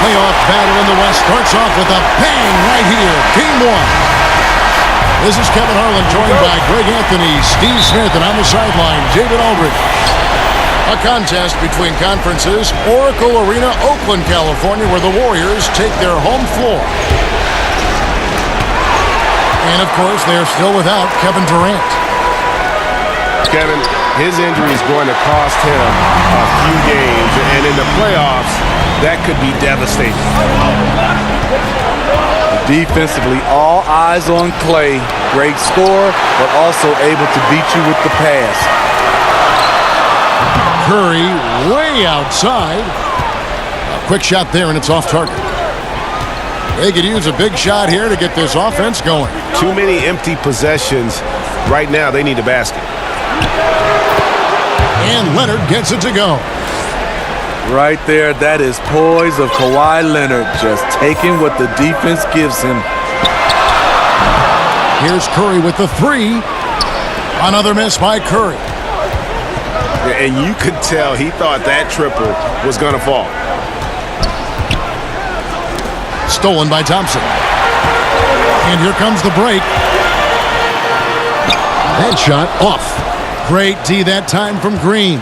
playoff battle in the West starts off with a bang right here. Game one. This is Kevin Harlan, joined by Greg Anthony, Steve Smith, and on the sideline, David Aldridge. A contest between conferences, Oracle Arena, Oakland, California, where the Warriors take their home floor. And, of course, they're still without Kevin Durant. Kevin, his injury is going to cost him a few games, and in the playoffs, that could be devastating. Defensively, all eyes on Clay. Great scorer, but also able to beat you with the pass. Curry way outside. A quick shot there, and it's off target. They could use a big shot here to get this offense going. Too many empty possessions. Right now, they need a basket. And Leonard gets it to go. Right there, that is poise of Kawhi Leonard, just taking what the defense gives him. Here's Curry with the three. Another miss by Curry. And you could tell he thought that triple was going to fall. Stolen by Thompson. And here comes the break. That shot off. Great D that time from Green.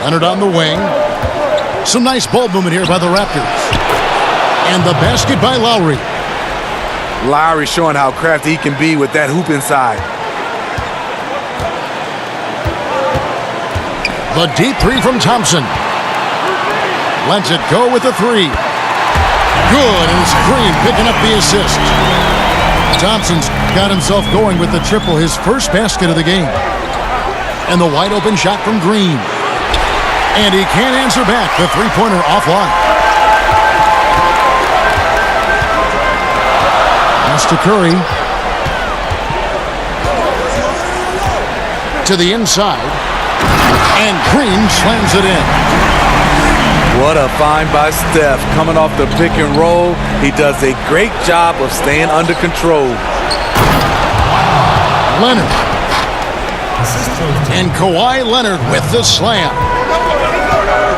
Leonard on the wing. Some nice ball movement here by the Raptors. And the basket by Lowry. Lowry showing how crafty he can be with that hoop inside. The deep three from Thompson. Lets it go with the three. Good, and it's Green picking up the assist. Thompson's got himself going with the triple, his first basket of the game. And the wide open shot from Green. And he can't answer back. The three-pointer offline. Pass to Curry. To the inside. And Green slams it in. What a find by Steph. Coming off the pick and roll, he does a great job of staying under control. Leonard. And Kawhi Leonard with the slam.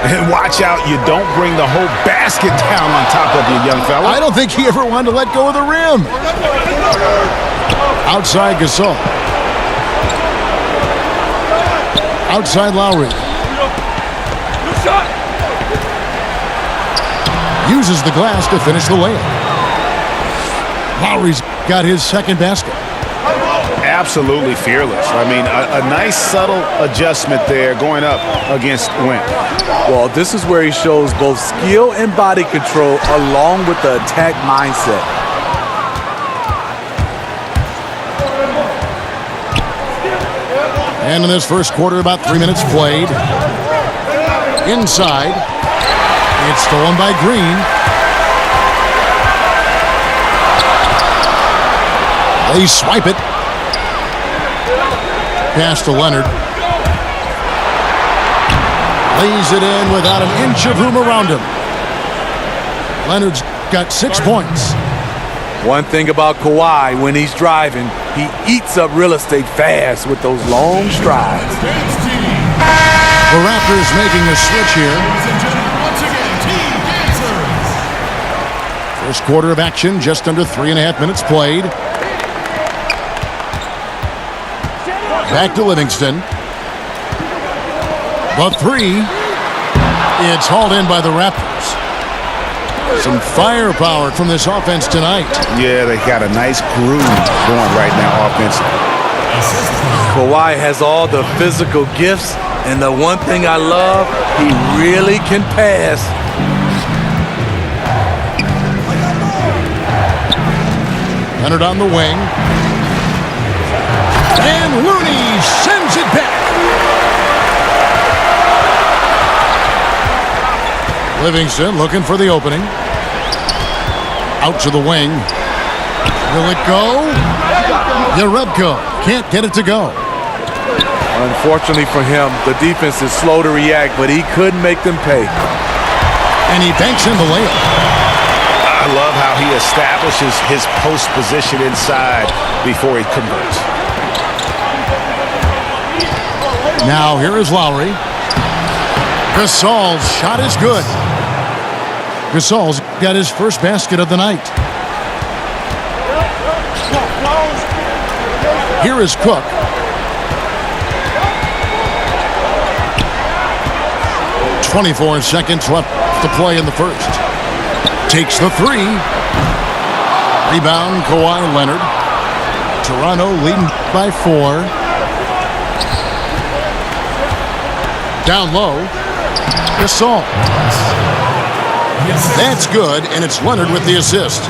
And watch out, you don't bring the whole basket down on top of you, young fella. I don't think he ever wanted to let go of the rim. Outside Gasol. Outside Lowry. Uses the glass to finish the layup. Lowry's got his second basket. Absolutely fearless. I mean, a nice subtle adjustment there going up against Wimp. Well, this is where he shows both skill and body control along with the attack mindset. And in this first quarter, about 3 minutes played. Inside. It's stolen by Green. They swipe it. Pass to Leonard. Lays it in without an inch of room around him. Leonard's got 6 points. One thing about Kawhi, when he's driving, he eats up real estate fast with those long strides. The Raptors making a switch here. First quarter of action, just under 3.5 minutes played. Back to Livingston. The three. It's hauled in by the Raptors. Some firepower from this offense tonight. Yeah, they got a nice groove going right now offensively. Kawhi has all the physical gifts, and the one thing I love, he really can pass. Leonard on the wing. And Looney sends it back. Livingston looking for the opening. Out to the wing. Will it go? Yarebko can't get it to go. Unfortunately for him, the defense is slow to react, but he couldn't make them pay. And he banks in the layup. I love how he establishes his post position inside before he converts. Now here is Lowry. Gasol's shot is good. Gasol's got his first basket of the night. Here is Cook. "24 seconds left to play in the first." Takes the three. Rebound, KAWHI Leonard. Toronto leading by 4. Down low. Gasol. That's good, and it's Leonard with the assist.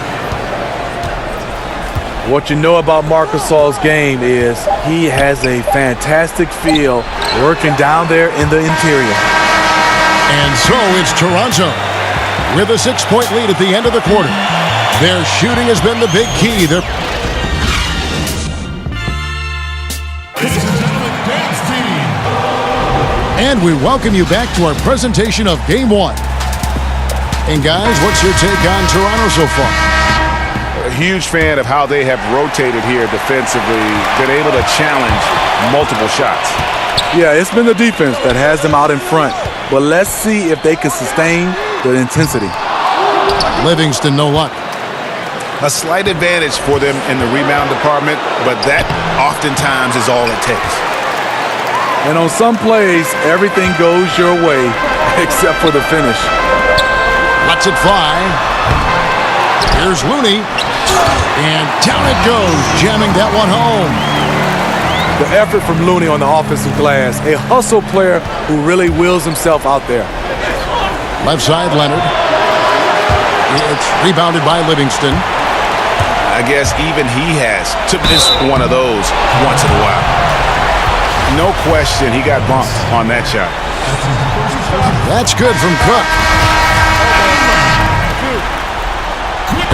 What you know about Marc Gasol's game is he has a fantastic feel working down there in the interior. And so it's Toronto with a 6-point lead at the end of the quarter. Their shooting has been the big key. And we welcome you back to our presentation of Game 1. And guys, what's your take on Toronto so far? A huge fan of how they have rotated here defensively, been able to challenge multiple shots. Yeah, it's been the defense that has them out in front. But let's see if they can sustain the intensity. Livingston, no luck. A slight advantage for them in the rebound department, but that oftentimes is all it takes. And on some plays, everything goes your way except for the finish. Lets it fly. Here's Looney. And down it goes, jamming that one home. The effort from Looney on the offensive glass. A hustle player who really wills himself out there. Left side, Leonard. It's rebounded by Livingston. I guess even he has to miss one of those once in a while. No question, he got bumped on that shot. That's good from Cook.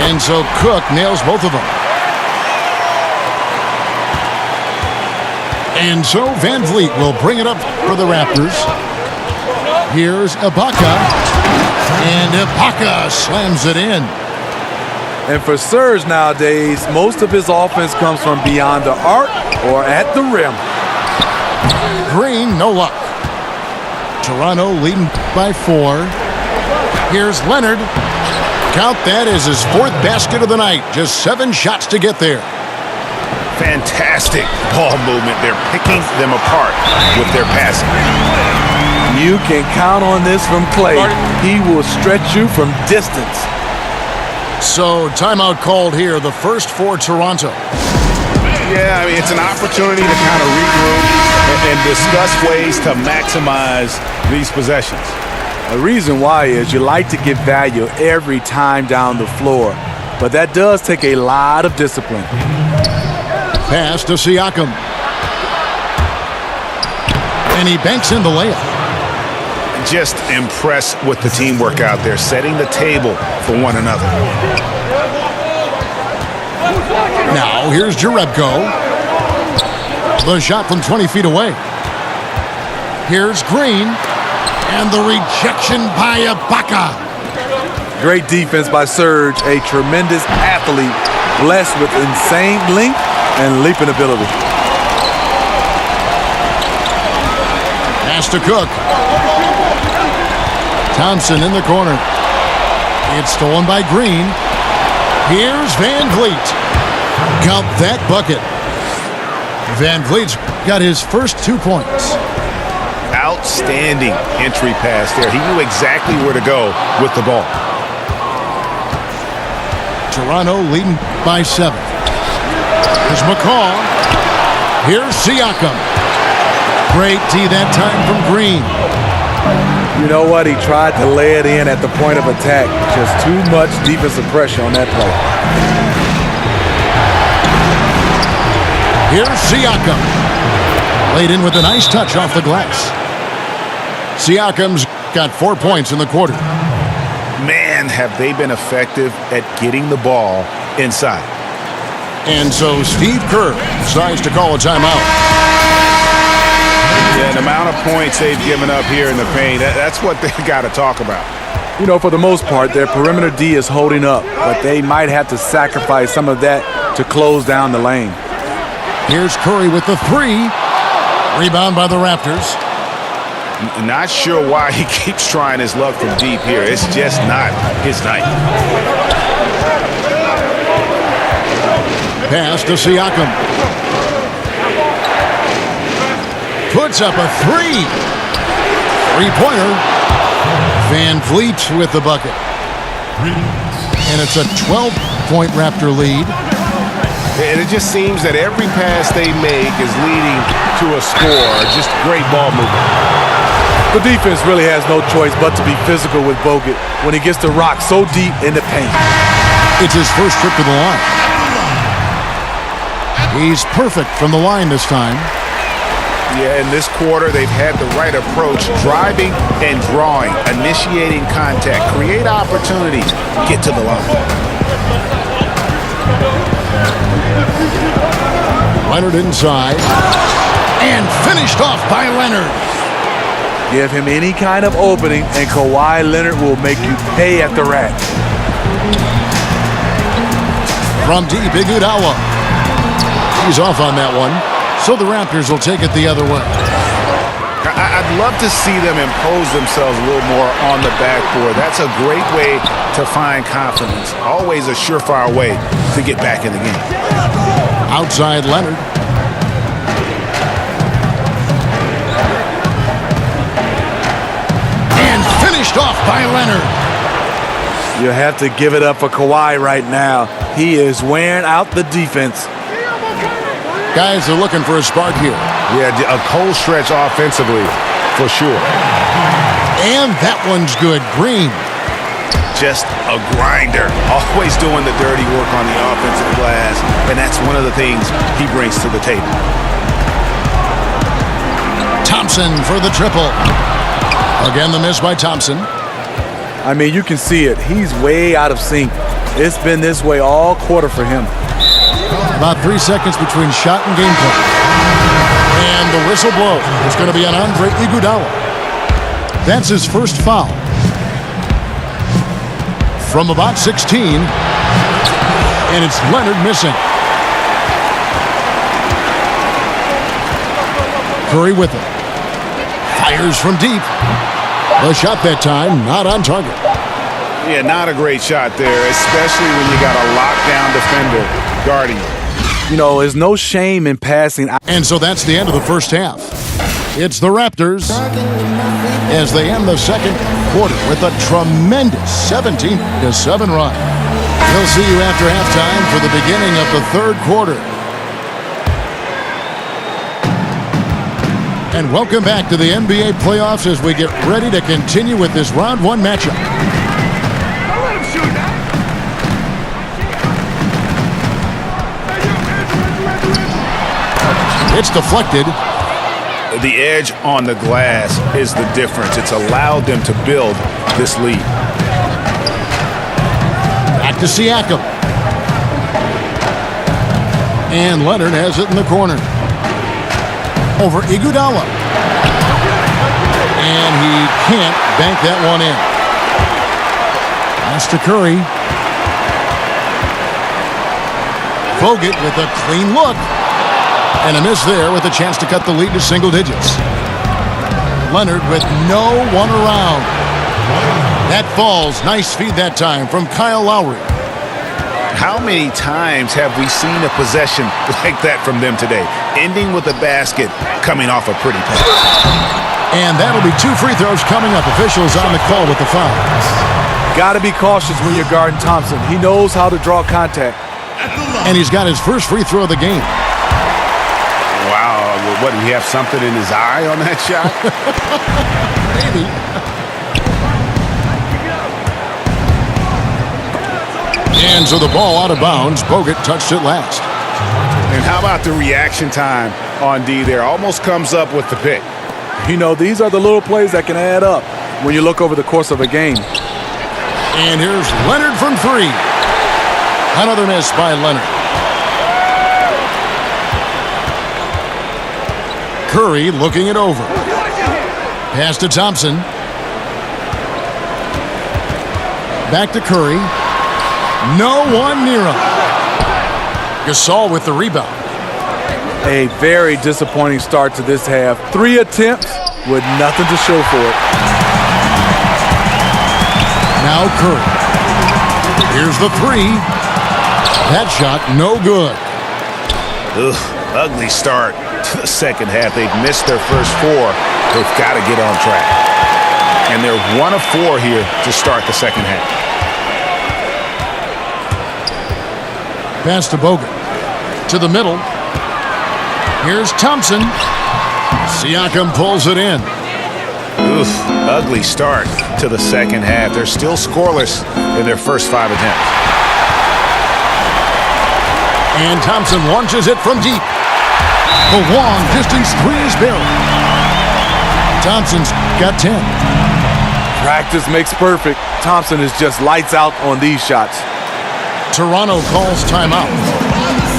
And so Cook nails both of them. And so Van Vliet will bring it up for the Raptors. Here's Ibaka. And Ibaka slams it in. And for Serge nowadays, most of his offense comes from beyond the arc or at the rim. Green, no luck. Toronto leading by 4. Here's Leonard. Count that as his 4th basket of the night. Just 7 shots to get there. Fantastic ball movement. They're picking them apart with their passing. You can count on this from Clay. He will stretch you from distance. So timeout called here, the first for Toronto. Yeah, I mean, it's an opportunity to kind of regroup and discuss ways to maximize these possessions. The reason why is you like to get value every time down the floor, but that does take a lot of discipline. Pass to Siakam. And he banks in the layup. Just impressed with the teamwork out there, setting the table for one another. Now, here's Jerebko. The shot from 20 feet away. Here's Green. And the rejection by Ibaka. Great defense by Serge, a tremendous athlete, blessed with insane length and leaping ability. Pass to Cook. Thompson in the corner. It's stolen by Green. Here's Van Vliet. Count that bucket. Van Vliet's got his first 2 points. Outstanding entry pass there. He knew exactly where to go with the ball. Toronto leading by 7. Here's McCall. Here's Siakam. Great D that time from Green. You know what? He tried to lay it in at the point of attack. Just too much defensive pressure on that play. Here's Siakam. Laid in with a nice touch off the glass. Siakam's got 4 points in the quarter. Man, have they been effective at getting the ball inside. And so Steve Kerr decides to call a timeout. Yeah, the amount of points they've given up here in the paint, that's what they've got to talk about. You know, for the most part, their perimeter D is holding up, but they might have to sacrifice some of that to close down the lane. Here's Curry with the 3. Rebound by the Raptors. Not sure why he keeps trying his luck from deep here. It's just not his night. Pass to Siakam. Puts up a three. Three-pointer. Van Vliet with the bucket. And it's a 12-point Raptor lead. And it just seems that every pass they make is leading to a score. Just great ball movement. The defense really has no choice but to be physical with Bogut when he gets the rock so deep in the paint. It's his first trip to the line. He's perfect from the line this time. Yeah, in this quarter, they've had the right approach, driving and drawing, initiating contact, create opportunities, get to the line. Leonard inside. And finished off by Leonard. Give him any kind of opening, and Kawhi Leonard will make you pay at the rack. From deep, Iguodala. He's off on that one, so the Raptors will take it the other way. I'd love to see them impose themselves a little more on the backboard. That's a great way to find confidence. Always a surefire way to get back in the game. Outside Leonard. And finished off by Leonard. You have to give it up for Kawhi right now. He is wearing out the defense. Guys are looking for a spark here. Yeah, a cold stretch offensively, for sure. And that one's good. Green. Just a grinder. Always doing the dirty work on the offensive glass. And that's one of the things he brings to the table. Thompson for the triple. Again, the miss by Thompson. I mean, you can see it. He's way out of sync. It's been this way all quarter for him. About 3 seconds between shot and gameplay. And the whistle blows. It's going to be on Andre Iguodala. That's his first foul. From about 16. And it's Leonard missing. Curry with it. Fires from deep. The shot that time, not on target. Yeah, not a great shot there, especially when you got a lockdown defender guarding you. You know, there's no shame in passing. And so that's the end of the first half. It's the Raptors as they end the second quarter with a tremendous 17-7 run. We'll see you after halftime for the beginning of the third quarter. And welcome back to the NBA playoffs as we get ready to continue with this round one matchup. It's deflected. The edge on the glass is the difference. It's allowed them to build this lead. Back to Siakam. And Leonard has it in the corner. Over Iguodala. And he can't bank that one in. Pass to Curry. Bogut with a clean look. And a miss there with a chance to cut the lead to single digits. Leonard with no one around. That falls. Nice feed that time from Kyle Lowry. How many times have we seen a possession like that from them today? Ending with a basket, coming off a pretty pass. And that'll be 2 free throws coming up. Officials on the call with the foul. Got to be cautious when you're guarding Thompson. He knows how to draw contact. And he's got his first free throw of the game. Wow, what, did he have something in his eye on that shot? Maybe. And so the ball out of bounds. Bogut touched it last. And how about the reaction time on D there? Almost comes up with the pick. You know, these are the little plays that can add up when you look over the course of a game. And here's Leonard from three. Another miss by Leonard. Curry looking it over. Pass to Thompson. Back to Curry. No one near him. Gasol with the rebound. A very disappointing start to this half. 3 attempts, with nothing to show for it. Now Curry. Here's the three. That shot, no good. Ugh, ugly start to the second half. They've missed their first four. They've got to get on track. And they're 1 of 4 here to start the second half. Pass to Bogut. To the middle. Here's Thompson. Siakam pulls it in. Oof, ugly start to the second half. They're still scoreless in their first 5 attempts. And Thompson launches it from deep. The long distance three is buried. Thompson's got 10. Practice makes perfect. Thompson is just lights out on these shots. Toronto calls timeout.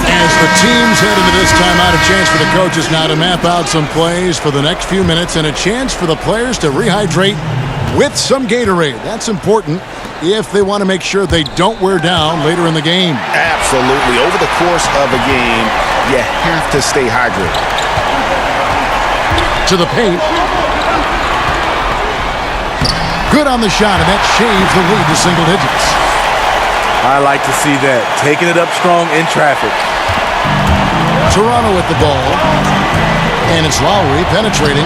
As the teams head into this timeout, a chance for the coaches now to map out some plays for the next few minutes and a chance for the players to rehydrate with some Gatorade. That's important if they want to make sure they don't wear down later in the game. Absolutely. Over the course of a game, you have to stay hydrated. To the paint. Good on the shot, and that shaves the lead to single digits. I like to see that. Taking it up strong in traffic. Toronto with the ball. And it's Lowry penetrating.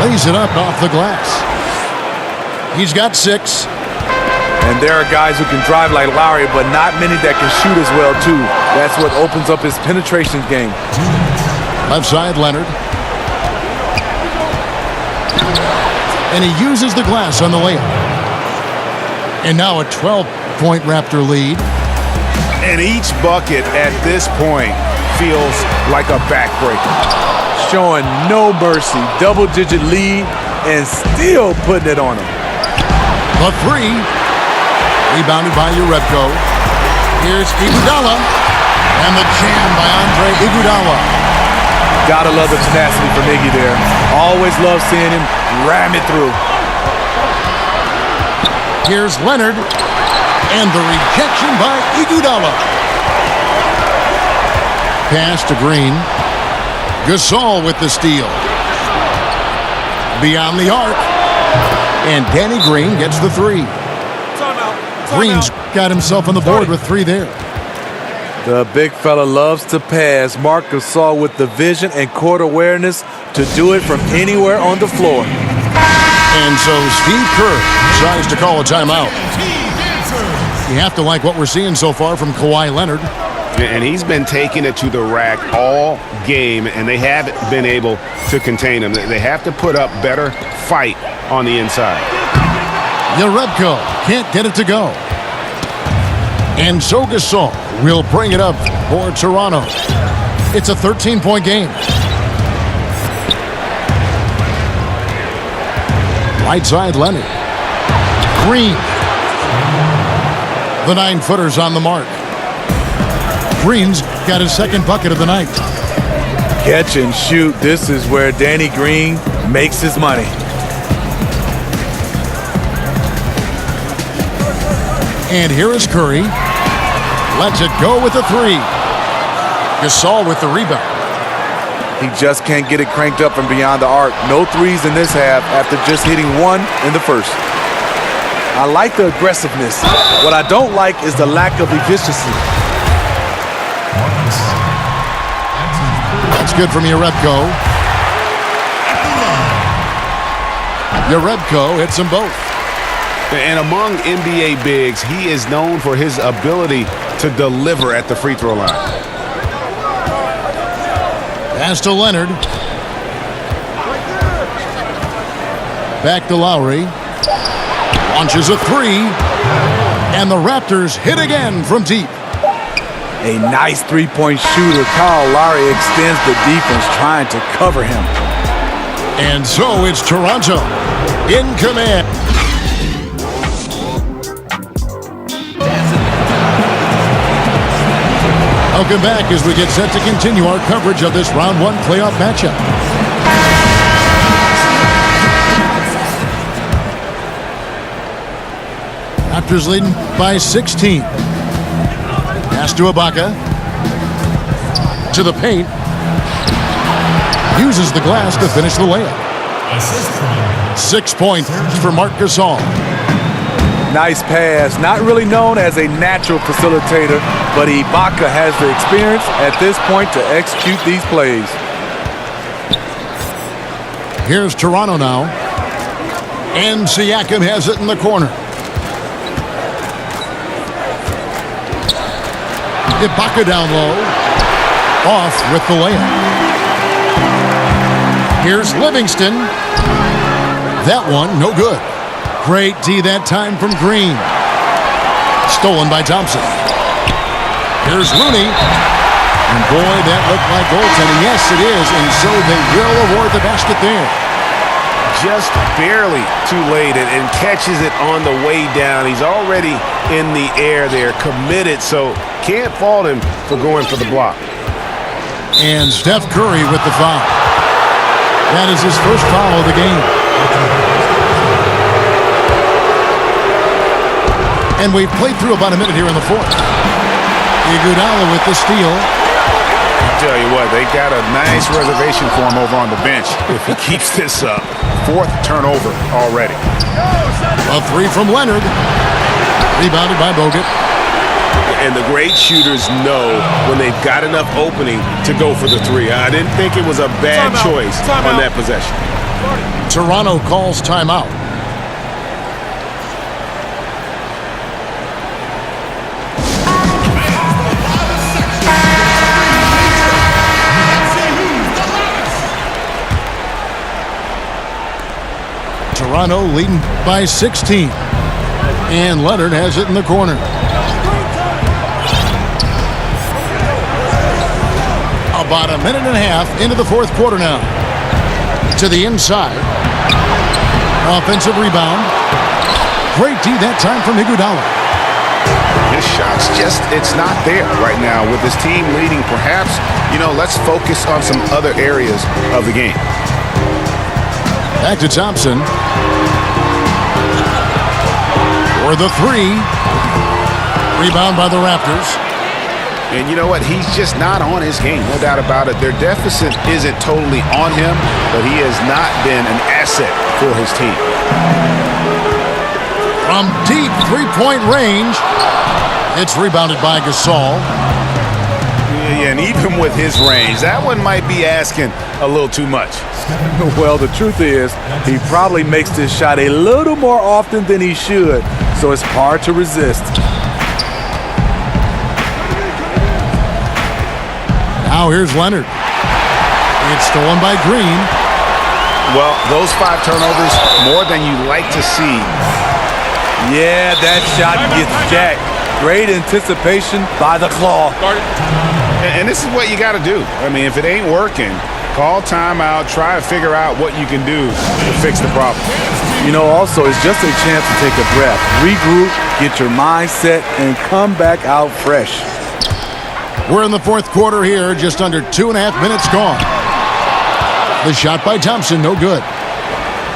Lays it up off the glass. He's got 6. And there are guys who can drive like Lowry, but not many that can shoot as well, too. That's what opens up his penetration game. Left side, Leonard. And he uses the glass on the layup. And now a 12-point Raptor lead. And each bucket at this point feels like a backbreaker. Showing no mercy. Double-digit lead and still putting it on him. The three. Rebounded by Urebko. Here's Iguodala. And the jam by Andre Iguodala. Gotta love the tenacity from Iggy there. Always love seeing him ram it through. Here's Leonard. And the rejection by Iguodala. Pass to Green. Gasol with the steal. Beyond the arc. And Danny Green gets the three. Green's got himself on the board with 3 there. The big fella loves to pass. Marc Gasol with the vision and court awareness to do it from anywhere on the floor. And so Steve Kerr decides to call a timeout. You have to like what we're seeing so far from Kawhi Leonard. And he's been taking it to the rack all game, and they haven't been able to contain him. They have to put up better fight on the inside. Urebko can't get it to go. And so Gasol will bring it up for Toronto. It's a 13-point game. Right side, Leonard. Green. The 9-footer's on the mark. Green's got his second bucket of the night. Catch and shoot. This is where Danny Green makes his money. And here is Curry. Lets it go with the three. Gasol with the rebound. He just can't get it cranked up from beyond the arc. No threes in this half after just hitting 1 in the first. I like the aggressiveness. What I don't like is the lack of efficiency. That's good from Urebko. Urebko hits them both. And among NBA bigs, he is known for his ability to deliver at the free throw line. Pass to Leonard. Back to Lowry. Launches a three. And the Raptors hit again from deep. A nice three-point shooter. Kyle Lowry extends the defense trying to cover him. And so it's Toronto in command. Welcome back as we get set to continue our coverage of this round 1 playoff matchup. Raptors leading by 16. Pass to Ibaka. To the paint. Uses the glass to finish the layup. 6 points for Marc Gasol. Nice pass. Not really known as a natural facilitator, but Ibaka has the experience at this point to execute these plays. Here's Toronto now. And Siakam has it in the corner. Ibaka down low. Off with the layup. Here's Livingston. That one, no good. Great D that time from Green. Stolen by Thompson. Here's Looney. And boy, that looked like goaltending. Yes, it is. And so they will award the basket there. Just barely too late and catches it on the way down. He's already in the air there, committed, so can't fault him for going for the block. And Steph Curry with the foul. That is his first foul of the game. And we've played through about a minute here in the fourth. Iguodala with the steal. I'll tell you what, they got a nice reservation for him over on the bench if he keeps this up. Fourth turnover already. A three from Leonard. Rebounded by Bogut. And the great shooters know when they've got enough opening to go for the three. I didn't think it was a bad choice on that possession. Toronto calls timeout. Toronto leading by 16. And Leonard has it in the corner. About a minute and a half into the fourth quarter now. To the inside. Offensive rebound. Great D that time from Iguodala. His shot's just, it's not there right now with his team leading. Perhaps, let's focus on some other areas of the game. Back to Thompson. For the three. Rebound by the Raptors. And you know what? He's just not on his game, no doubt about it. Their deficit isn't totally on him, but he has not been an asset for his team. From deep three-point range, it's rebounded by Gasol. Yeah, and even with his range, that one might be asking a little too much. Well, the truth is, he probably makes this shot a little more often than he should, so it's hard to resist. Now here's Leonard. It's stolen by Green. Well, those 5 turnovers, more than you like to see. Yeah, that shot gets jacked. Great anticipation by the claw. And this is what you got to do. I mean, if it ain't working, call timeout, try to figure out what you can do to fix the problem. Also, it's just a chance to take a breath, regroup, get your mind set, and come back out fresh. We're in the fourth quarter here, just under 2.5 minutes gone. The shot by Thompson, no good.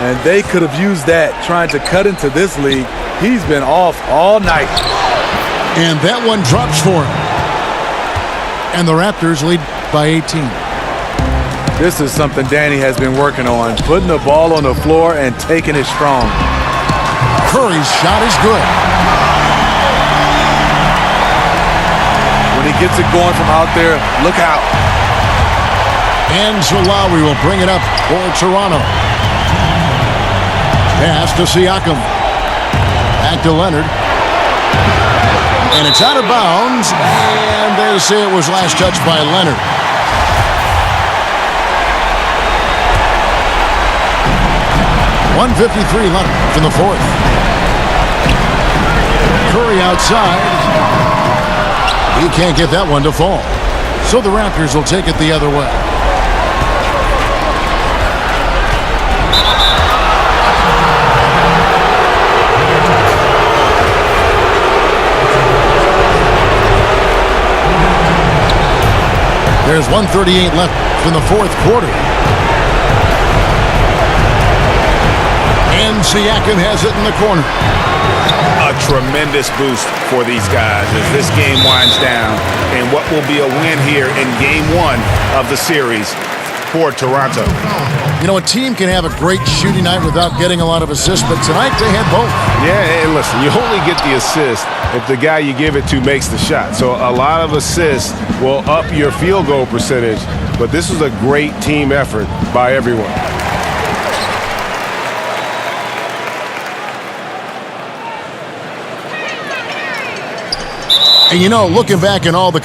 And they could have used that trying to cut into this league. He's been off all night. And that one drops for him. And the Raptors lead by 18. This is something Danny has been working on, putting the ball on the floor and taking it strong. Curry's shot is good. When he gets it going from out there, look out. And Lowry will bring it up for Toronto. Pass to Siakam. Back to Leonard. And it's out of bounds. And they say it was last touched by Leonard. .153 left in the fourth. Curry outside. He can't get that one to fall. So the Raptors will take it the other way. There's 1:38 left in the fourth quarter. And Siakam has it in the corner. A tremendous boost for these guys as this game winds down. And what will be a win here in game 1 of the series for Toronto. You know, a team can have a great shooting night without getting a lot of assists, but tonight they had both. Yeah, and listen, you only get the assist if the guy you give it to makes the shot. So a lot of assists will up your field goal percentage, but this was a great team effort by everyone. And you know, looking back in all the